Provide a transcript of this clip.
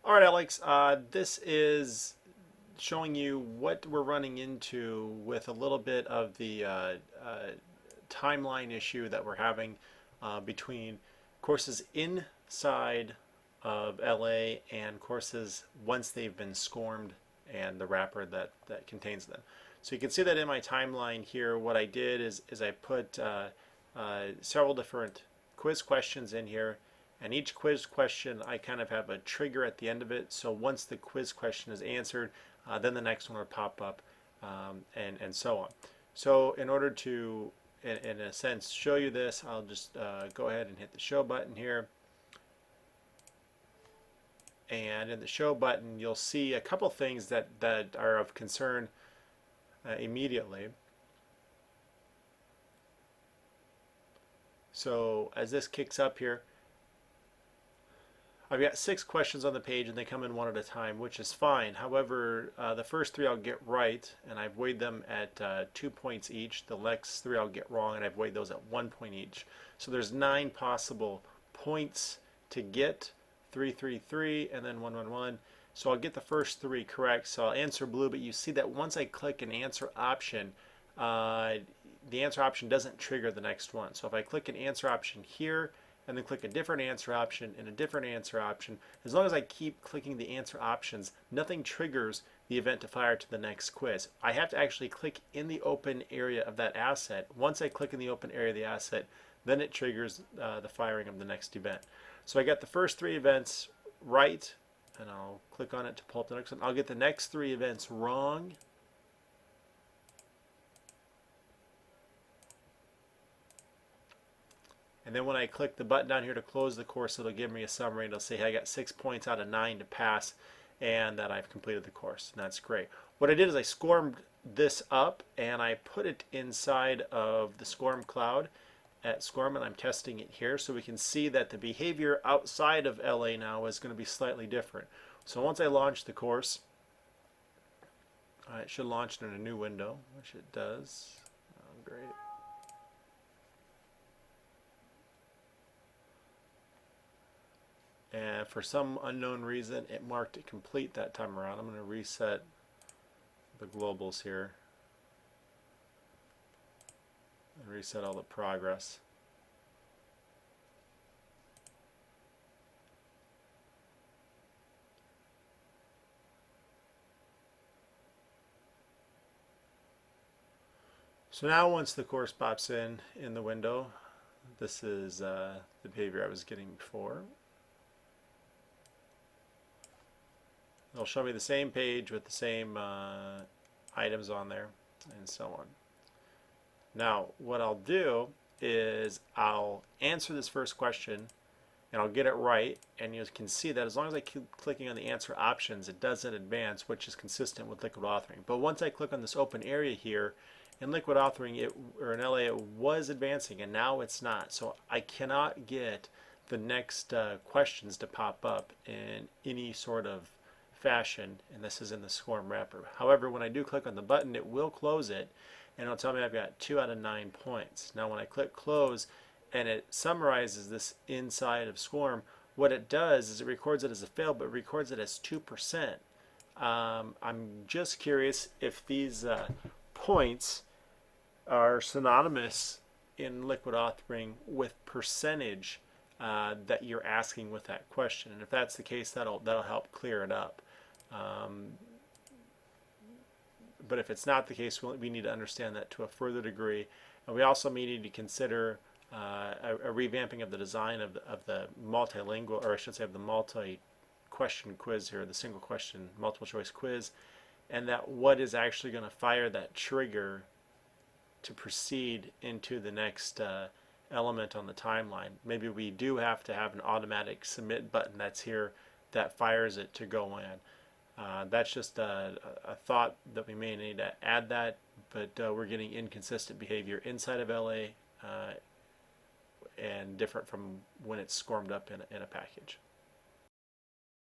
All right, Alex, this is showing you what we're running into with a little bit of the timeline issue that we're having between courses inside of LA and courses once they've been scormed and the wrapper that contains them. So you can see that in my timeline here, what I did is I put several different quiz questions in here, and each quiz question I kind of have a trigger at the end of it. So once the quiz question is answered, then the next one will pop up, and so on. So in order to, in a sense, show you this, I'll just go ahead and hit the show button here. And in the show button, you'll see a couple things that are of concern immediately. So as this kicks up here, I've got 6 questions on the page and they come in one at a time, which is fine. However, the first 3 I'll get right, and I've weighed them at 2 points each. The next 3 I'll get wrong, and I've weighed those at 1 point each. So there's 9 possible points to get, 3, 3, 3, and then 1, 1, 1. So I'll get the first 3 correct, so I'll answer blue, but you see that once I click an answer option, the answer option doesn't trigger the next one. So if I click an answer option here, and then click a different answer option and a different answer option, as long as I keep clicking the answer options, nothing triggers the event to fire to the next quiz. I have to actually click in the open area of that asset. Once I click in the open area of the asset, then it triggers the firing of the next event. So I got the first 3 events right, and I'll click on it to pull up the next one. I'll get the next 3 events wrong, and then when I click the button down here to close the course, it'll give me a summary. It'll say, hey, I got 6 points out of 9 to pass, and that I've completed the course. And that's great. What I did is I scormed this up, and I put it inside of the Scorm cloud at Scorm, and I'm testing it here. So we can see that the behavior outside of LA now is going to be slightly different. So once I launch the course, it should launch in a new window, which it does. Oh, great. And for some unknown reason, it marked it complete that time around. I'm going to reset the globals here and reset all the progress. So now once the course pops in the window, this is the behavior I was getting before. It'll show me the same page with the same items on there and so on. Now what I'll do is I'll answer this first question and I'll get it right, and you can see that as long as I keep clicking on the answer options, it doesn't advance, which is consistent with liquid authoring. But once I click on this open area here, in liquid authoring or in LA, it was advancing, and now it's not. So I cannot get the next questions to pop up in any sort of fashion, and this is in the Scorm wrapper. However, when I do click on the button, it will close it, and it'll tell me I've got 2 out of 9 points. Now when I click close and it summarizes this inside of Scorm, what it does is it records it as a fail, but records it as 2%. I'm just curious if these points are synonymous in liquid authoring with percentage that you're asking with that question, and if that's the case, that'll help clear it up. But if it's not the case, we need to understand that to a further degree, and we also need to consider a revamping of the design of the multilingual, or I should say of the multi-question quiz here, the single question multiple choice quiz, and that what is actually going to fire that trigger to proceed into the next element on the timeline. Maybe we do have to have an automatic submit button that's here that fires it to go in. That's just a thought that we may need to add that, but we're getting inconsistent behavior inside of LA and different from when it's scormed up in a package.